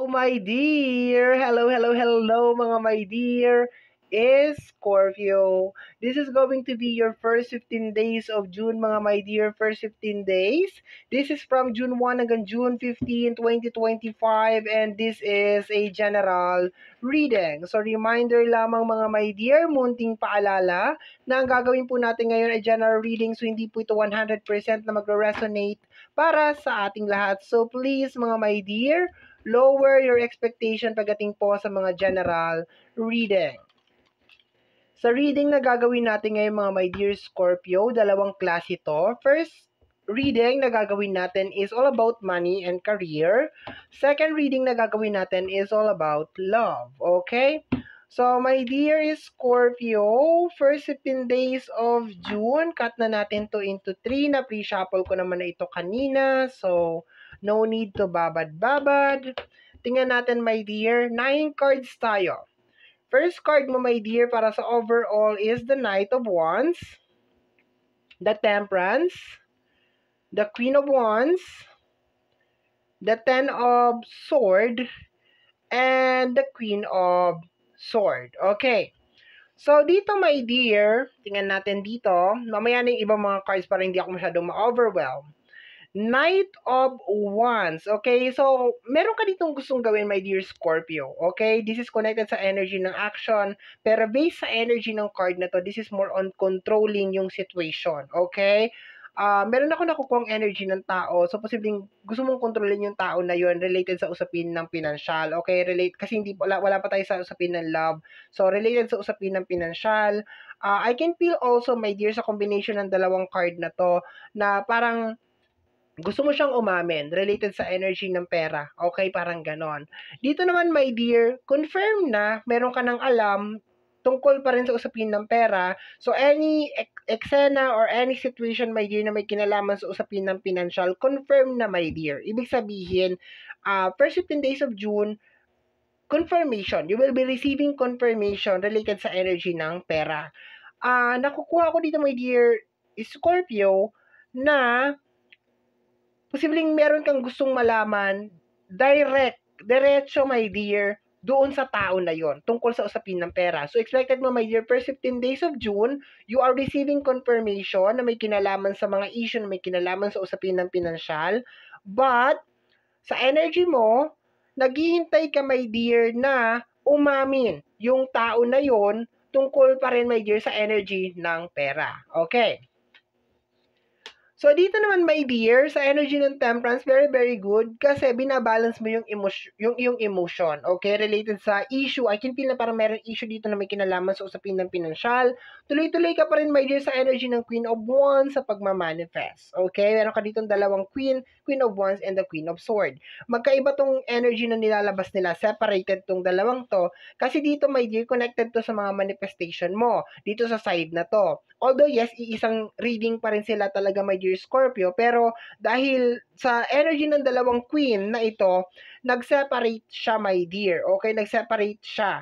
Hello, my dear. Hello, hello, hello, mga my dear. Is Scorpio. This is going to be your first 15 days of June, mga my dear. First 15 days. This is from June 1 hanggang June 15, 2025. And this is a general reading. So, reminder lamang, mga my dear, munting paalala na ang gagawin po natin ngayon ay general reading. So, hindi po ito 100% na magre-resonate para sa ating lahat. So, please, mga my dear, lower your expectation pagdating po sa mga general reading. Sa reading na gagawin natin ngayon, mga my dear Scorpio, dalawang klase ito. First reading na gagawin natin is all about money and career. Second reading na gagawin natin is all about love. Okay? So, my dear Scorpio, first 15 days of June, cut na natin to into 3. Na pre-shuffle ko naman na ito kanina. So, no need to babad-babad. Tingnan natin, my dear. 9 cards tayo. First card mo, my dear, para sa overall is the Knight of Wands, the Temperance, the Queen of Wands, the Ten of Sword, and the Queen of Sword. Okay. So, dito, my dear, tingnan natin dito. Mamaya na yung ibang mga cards para hindi ako masyadong ma-overwhelm. Knight of Wands. Okay, so meron ka ditong gustong gawin, my dear Scorpio. Okay, this is connected sa energy ng action, pero based sa energy ng card na to, this is more on controlling yung situation. Okay, meron ako nakukuhang energy ng tao, so posibleng gusto mong kontrolin yung tao na yun related sa usapin ng pinansyal. Okay, relate kasi hindi wala pa tayo sa usapin ng love. So related sa usapin ng pinansyal. I can feel also, my dear, sa combination ng dalawang card na to, na parang gusto mo siyang umamin related sa energy ng pera. Okay, parang ganon. Dito naman, my dear, confirm na meron ka ng alam tungkol pa rin sa usapin ng pera. So, any eksena or any situation, my dear, na may kinalaman sa usapin ng financial, confirm na, my dear. Ibig sabihin, first 15 days of June, confirmation. You will be receiving confirmation related sa energy ng pera. Nakukuha ko dito, my dear, Scorpio, na posibleng meron kang gustong malaman, diretso, my dear, doon sa tao na yon tungkol sa usapin ng pera. So, expected mo, my dear, first 15 days of June, you are receiving confirmation na may kinalaman sa mga issue, na may kinalaman sa usapin ng pinansyal. But, sa energy mo, naghihintay ka, my dear, na umamin yung tao na yon tungkol pa rin, my dear, sa energy ng pera. Okay. So, dito naman, my dear, sa energy ng temperance, very, very good kasi binabalance mo yung iyong emotion, okay? Related sa issue, I can feel na parang meron issue dito na may kinalaman sa usapin ng pinansyal. Tuloy-tuloy ka pa rin, my dear, sa energy ng Queen of Wands sa pagmamanifest, okay? Meron ka ditong dalawang Queen of Wands and the Queen of Swords. Magkaiba tong energy na nilalabas nila, separated tong dalawang to, kasi dito, my dear, connected to sa mga manifestation mo, dito sa side na to. Although, yes, iisang reading pa rin sila talaga, my dear Scorpio, pero dahil sa energy ng dalawang queen na ito, nag-separate siya, my dear. Okay, nag-separate siya.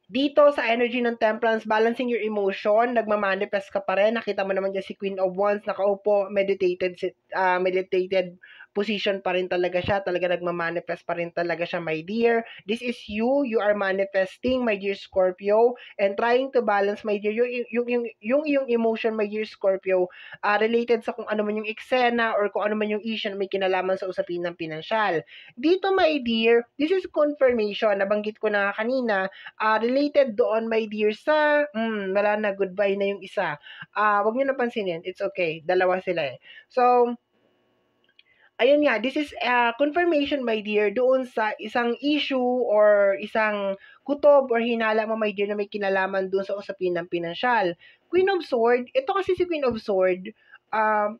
Dito sa energy ng temperance, balancing your emotion, nagmamanifest ka pa rin. Nakita mo naman dyan si Queen of Wands, nakaupo, meditated position pa rin talaga siya. Talaga nagmamanifest pa rin talaga siya, my dear. This is you. You are manifesting, my dear Scorpio, and trying to balance, my dear, yung emotion, my dear Scorpio, related sa kung ano man yung eksena or kung ano man yung issue na may kinalaman sa usapin ng pinansyal. Dito, my dear, this is confirmation. Nabanggit ko na kanina, related doon, my dear, sa, wala na, goodbye na yung isa. Wag niyo napansinin, it's okay. Dalawa sila eh. So, ayun nga, this is confirmation, my dear, doon sa isang issue or isang kutob or hinala mo, my dear, na may kinalaman doon sa usapin ng pinansyal. Queen of Sword, ito kasi si Queen of Sword,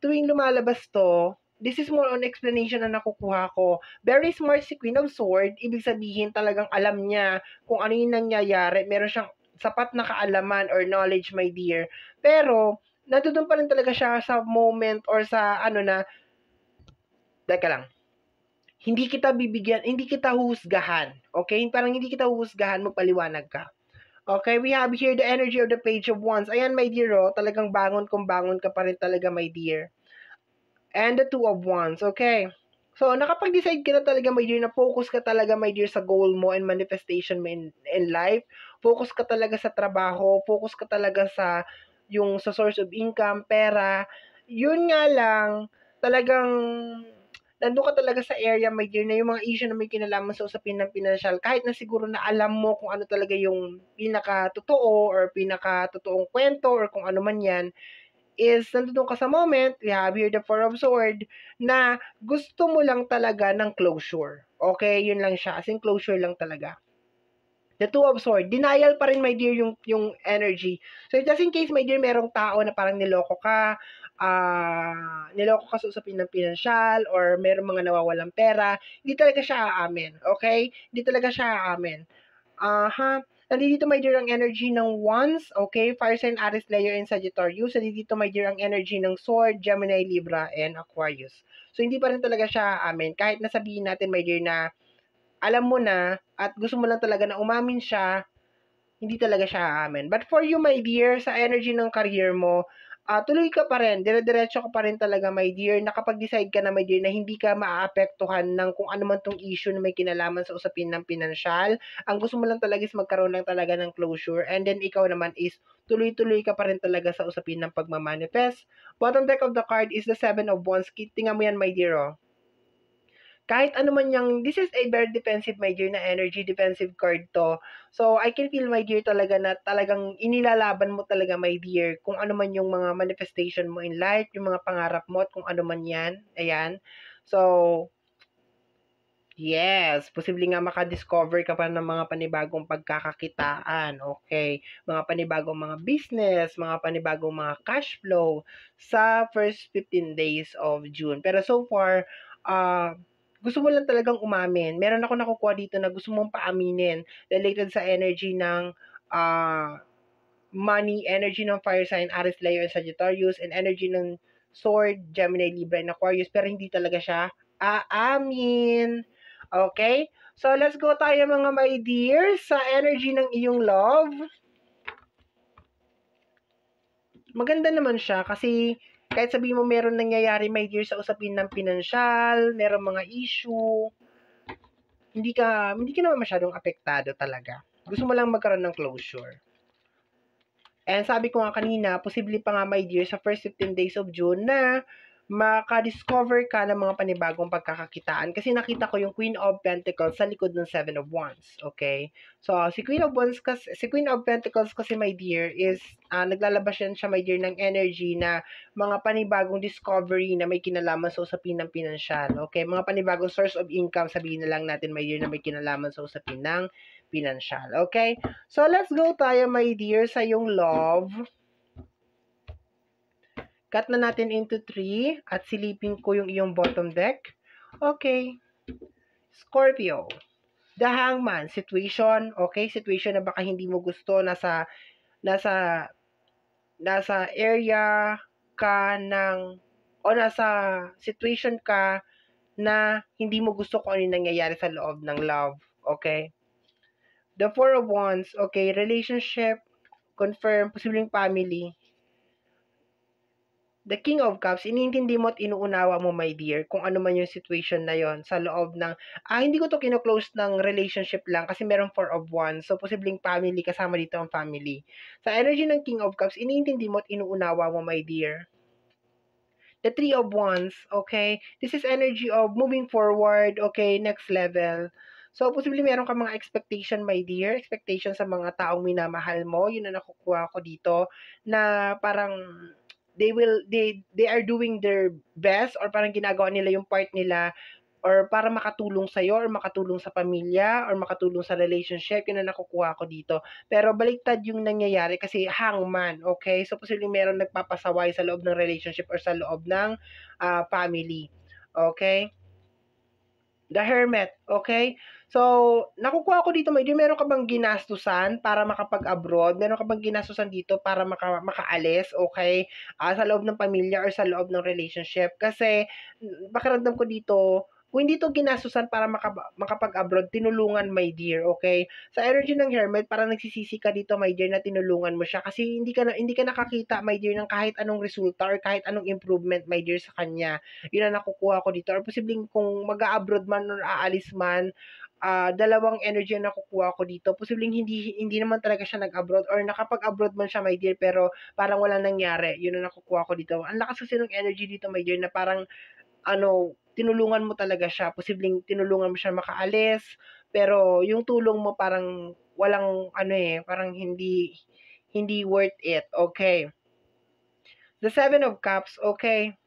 tuwing lumalabas to, this is more on explanation na nakukuha ko. Very smart si Queen of Sword, ibig sabihin talagang alam niya kung ano yung nangyayari, meron siyang sapat na kaalaman or knowledge, my dear. Pero, natutunan pa rin talaga siya sa moment or sa ano na, teka lang, hindi kita huhusgahan. Okay? Parang hindi kita huhusgahan, magpaliwanag ka. Okay, we have here the energy of the Page of Wands. Ayan, my dear, oh, talagang bangon ka pa rin talaga, my dear. And the Two of Wands, okay? So, nakapag-decide ka na talaga, my dear, na focus ka talaga, my dear, sa goal mo and manifestation mo in life. Focus ka talaga sa trabaho, focus ka talaga sa sa source of income, pera. Yun nga lang, talagang nandun ka talaga sa area, my dear, na yung mga issue na may kinalaman sa usapin ng financial, kahit na siguro na alam mo kung ano talaga yung pinaka-totoo or pinaka-totoong kwento or kung ano man yan, is nandun ka sa moment, we have here the Four of Swords, na gusto mo lang talaga ng closure. Okay? Yun lang siya. As in, closure lang talaga. The Two of Swords, denial pa rin, my dear, yung energy. So, just in case, my dear, merong tao na parang niloko ka sa usapin ng pinansyal, or merong mga nawawalang pera, hindi talaga siya aamin. Okay? Hindi talaga siya aamin. Nandito, my dear, ang energy ng Wands, okay? Fire sign, Aries, Leo, and Sagittarius. Nandito, my dear, ang energy ng Sword, Gemini, Libra, and Aquarius. So, hindi pa rin talaga siya aamin. Kahit nasabihin natin, my dear, na alam mo na at gusto mo lang talaga na umamin siya, hindi talaga siya aamin. But for you, my dear, sa energy ng career mo, tuloy ka pa rin, dire-diretso ka pa rin talaga, my dear. Nakapag-decide ka na, my dear, na hindi ka maaapektuhan ng kung ano man tong issue na may kinalaman sa usapin ng pinansyal. Ang gusto mo lang talaga is magkaroon lang talaga ng closure. And then ikaw naman is tuloy-tuloy ka pa rin talaga sa usapin ng pagmamanifest. Bottom deck of the card is the Seven of Wands. Tingnan mo yan, my dear, oh. Kahit ano man yung, this is a very defensive, my dear, na energy, defensive card to. So, I can feel, my dear, talaga na talagang inilalaban mo talaga, my dear, kung ano man yung mga manifestation mo in life, yung mga pangarap mo at kung ano man yan. Ayan. So, yes, posible nga maka-discover ka pa ng mga panibagong pagkakakitaan, okay? Mga panibagong mga business, mga panibagong mga cash flow sa first 15 days of June. Pero so far, gusto mo lang talagang umamin. Meron ako nakukuha dito na gusto mong paaminin related sa energy ng money, energy ng fire sign, Aries, Leo, and Sagittarius, and energy ng sword, Gemini, Libra, and Aquarius, pero hindi talaga siya aamin. Okay? So, let's go tayo, mga my dear, sa energy ng iyong love. Maganda naman siya kasi kahit sabihin mo meron nangyayari, my dear, sa usapin ng pinansyal, meron mga issue, hindi ka naman masyadong apektado talaga. Gusto mo lang magkaroon ng closure. And sabi ko nga kanina, posible pa nga, my dear, sa first 15 days of June na maka-discover ka ng mga panibagong pagkakakitaan. Kasi nakita ko yung Queen of Pentacles sa likod ng Seven of Wands. Okay? So, si Queen of Pentacles kasi, my dear, is naglalabas yan siya, my dear, ng energy na mga panibagong discovery na may kinalaman sa usapin ng pinansyal. Okay? Mga panibagong source of income, sabihin na lang natin, my dear, na may kinalaman sa usapin ng pinansyal. Okay? So, let's go tayo, my dear, sa yung love. Cut na natin into 3 at silipin ko yung iyong bottom deck. Okay. Scorpio. The Hangman. Situation. Okay. Situation na baka hindi mo gusto. Nasa area ka ng o nasa situation ka na hindi mo gusto kung ano yung nangyayari sa loob ng love. Okay. The Four of Wands. Okay. Relationship. Confirm. Posibleng family. The King of Cups, iniintindi mo at inuunawa mo, my dear, kung ano man yung situation na yon sa loob ng, hindi ko to kino-close ng relationship lang kasi meron Four of Wands. So, posibleng family, kasama dito ang family. Sa energy ng King of Cups, iniintindi mo at inuunawa mo, my dear. The Three of Wands, okay? This is energy of moving forward, okay? Next level. So, posibleng meron ka mga expectation, my dear. Expectation sa mga taong minamahal mo. Yun na nakukuha ko dito. Na parang they are doing their best or parang ginagawa nila yung part nila or para makatulong sa iyo or makatulong sa pamilya or makatulong sa relationship, yun na nakukuha ko dito. Pero baliktad yung nangyayari kasi hangman, okay? So, posibleng meron nagpapasaway sa loob ng relationship or sa loob ng family. Okay? The Hermit, okay? So, nakukuha ko dito, may meron ka bang ginastusan para makapag-abroad? Meron ka bang ginastusan dito para makaalis, okay? Sa loob ng pamilya or sa loob ng relationship? Kasi, pakiramdam ko dito, kung hindi 'to ginastusan para makapag-abroad, tinulungan, my dear, okay? Sa energy ng Hermit, parang nagsisisi ka dito, my dear, na tinulungan mo siya kasi hindi ka nakakita, my dear, ng kahit anong resulta or kahit anong improvement, my dear, sa kanya. Yun ang nakukuha ko dito. Or posibleng kung mag-a-abroad man or aalis man, dalawang energy ang nakukuha ko dito. Posibleng hindi hindi naman talaga siya nag-abroad or nakapag-abroad man siya, my dear, pero parang walang nangyari. Yun ang nakukuha ko dito. Ang lakas kasi ng energy dito, my dear, na parang tinulungan mo talaga siya. Posibleng tinulungan mo siya makaalis, pero yung tulong mo parang walang parang hindi hindi worth it. Okay. The Seven of Cups, okay.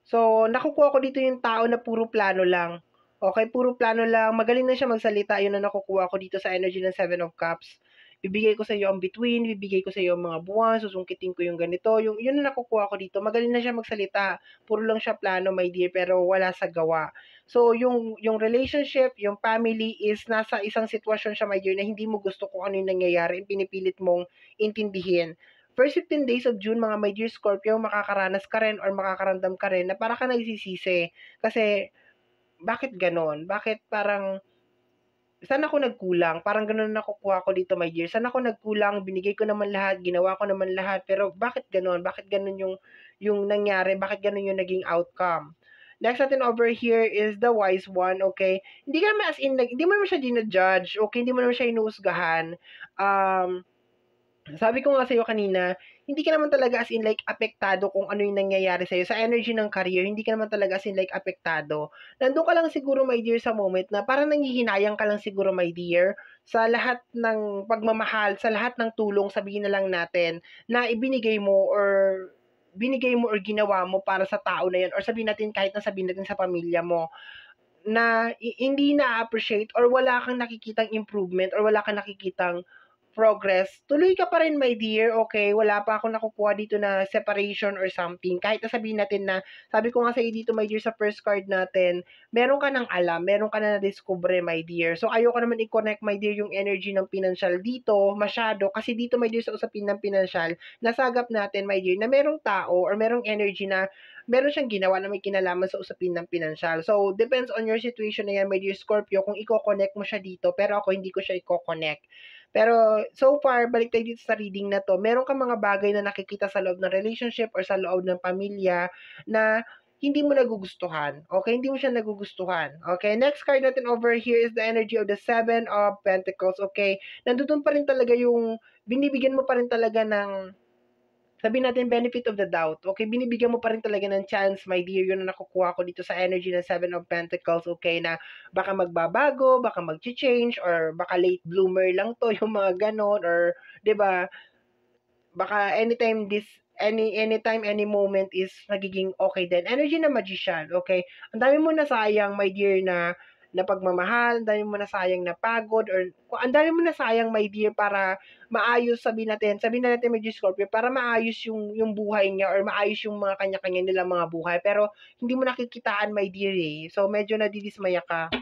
So, nakukuha ko dito yung tao na puro plano lang. Okay, puro plano lang. Magaling na siya magsalita. Yun ang nakukuha ko dito sa energy ng Seven of Cups. Bibigay ko sa iyo ang between, bibigay ko sa iyo ang mga buwan, susungkitin ko yung ganito. Yun ang nakukuha ko dito. Magaling na siya magsalita. Puro lang siya plano, my dear, pero wala sa gawa. So, yung relationship, yung family is nasa isang sitwasyon siya, my dear, na hindi mo gusto kung ano yung nangyayari. Pinipilit mong intindihin. First 15 days of June, mga my dear Scorpio, makakaranas ka rin or makakaramdam ka rin na para ka nagsisisi. Kasi, bakit ganon? Bakit parang, saan ako nagkulang? Parang ganon na nakukuha ko dito, my dear. Saan ako nagkulang? Binigay ko naman lahat, ginawa ko naman lahat. Pero bakit ganon? Bakit ganon yung nangyari? Bakit ganon yung naging outcome? Next natin over here is the wise one, okay? Hindi ka naman as in, like, hindi mo naman siya dinajudge, okay? Hindi mo naman siya inuusgahan. Sabi ko nga sa'yo kanina, hindi ka naman talaga as in like apektado kung ano yung nangyayari sa'yo. Sa energy ng career, hindi ka naman talaga as in like apektado. Nandun ka lang siguro, my dear, sa moment na parang nanghihinayang ka lang siguro, my dear, sa lahat ng pagmamahal, sa lahat ng tulong, sabihin na lang natin, na binigay mo or ginawa mo para sa tao na yan or sabihin natin kahit na sabihin natin sa pamilya mo na hindi na-appreciate or wala kang nakikitang improvement or wala kang nakikitang progress, tuloy ka pa rin, my dear, okay? Wala pa akong nakukuha dito na separation or something. Kahit na sabihin natin na, sabi ko nga sa'yo dito, my dear, sa first card natin, meron ka ng alam, meron ka na na-discover, my dear. So, ayoko naman i-connect, my dear, yung energy ng financial dito, masyado. Kasi dito, my dear, sa usapin ng financial, nasagap natin, my dear, na merong tao or merong energy na meron siyang ginawa na may kinalaman sa usapin ng financial. So, depends on your situation na yan, my dear Scorpio, kung i-connect mo siya dito, pero ako hindi ko siya i-connect. Pero so far, balik tayo dito sa reading na to, meron kang mga bagay na nakikita sa loob ng relationship or sa loob ng pamilya na hindi mo nagugustuhan. Okay? Hindi mo siya nagugustuhan. Okay? Next card natin over here is the energy of the Seven of Pentacles. Okay? Nandun pa rin talaga yung binibigyan mo pa rin talaga ng sabihin natin benefit of the doubt. Okay, binibigyan mo pa rin talaga ng chance, my dear. Yun ang nakukuha ko dito sa energy ng Seven of Pentacles. Okay, na baka magbabago, baka mag-change, or baka late bloomer lang to, yung mga ganon, or 'di ba? Baka anytime, any moment is magiging okay din. Energy na magician, okay? Ang dami mo na sayang, my dear, na pagmamahal, ang dami mo na sayang na pagod, or ang dami mo na sayang, my dear, para maayos, sabihin na natin, my dear Scorpio, para maayos yung buhay niya or maayos yung mga kanya-kanya nilang mga buhay. Pero hindi mo nakikitaan, my dear, eh. So, medyo nadidismaya ka.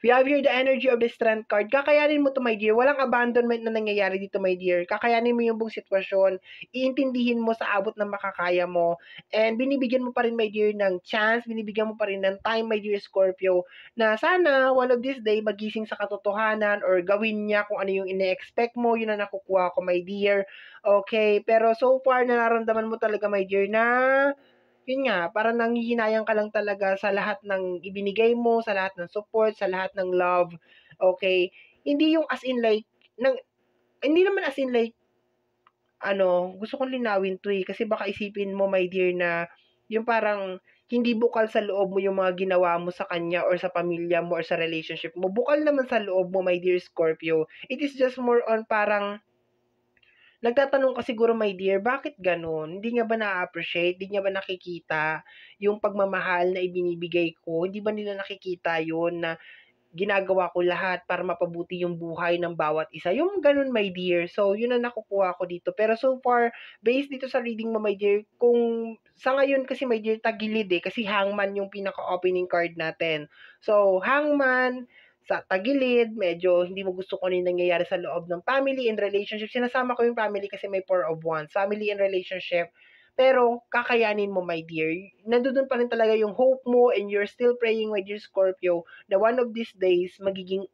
We have here the energy of the strength card. Kakayanin mo to, my dear. Walang abandonment na nangyayari dito, my dear. Kakayanin mo yung buong sitwasyon. Iintindihin mo sa abot ng makakaya mo. And binibigyan mo pa rin, my dear, ng chance. Binibigyan mo pa rin ng time, my dear Scorpio, na sana one of this day magising sa katotohanan or gawin niya kung ano yung ine-expect mo. Yun ang nakukuha ko, my dear. Okay. Pero so far, nararamdaman mo talaga, my dear, na yun nga, parang nanghihinayang ka lang talaga sa lahat ng ibinigay mo, sa lahat ng support, sa lahat ng love. Okay? Hindi yung as in like, hindi naman as in like, gusto kong linawin to eh. Kasi baka isipin mo, my dear, na yung parang hindi bukal sa loob mo yung mga ginawa mo sa kanya or sa pamilya mo or sa relationship mo. Bukal naman sa loob mo, my dear Scorpio. It is just more on parang nagtatanong ka siguro, my dear, bakit gano'n? Hindi niya ba na-appreciate? Hindi niya ba nakikita yung pagmamahal na ibinibigay ko? Hindi ba nila nakikita yun na ginagawa ko lahat para mapabuti yung buhay ng bawat isa? Yung gano'n, my dear. So, yun ang nakukuha ko dito. Pero so far, based dito sa reading mo, my dear, kung sa ngayon kasi, my dear, tagilid eh. Kasi hangman yung pinaka-opening card natin. So, hangman, sa tagilid, medyo hindi mo gusto kung ano yung nangyayari sa loob ng family and relationship. Sinasama ko yung family kasi may Four of Wands. Family and relationship, pero kakayanin mo, my dear. Nandoon pa rin talaga yung hope mo and you're still praying, my dear Scorpio, na one of these days, magiging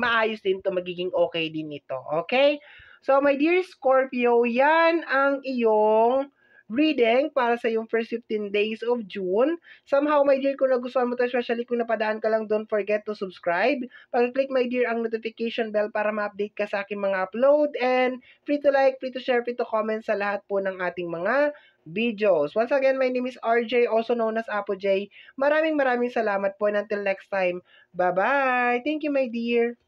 maayos din to, magiging okay din ito. Okay? So, my dear Scorpio, yan ang iyong reading para sa yung first 15 days of June. Somehow, my dear, kung nagustuhan mo to, especially kung napadaan ka lang, don't forget to subscribe. Pag-click, my dear, ang notification bell para ma-update ka sa aking mga upload. And free to like, free to share, free to comment sa lahat po ng ating mga videos. Once again, my name is RJ, also known as Apo J. Maraming salamat po and until next time. Bye-bye! Thank you, my dear!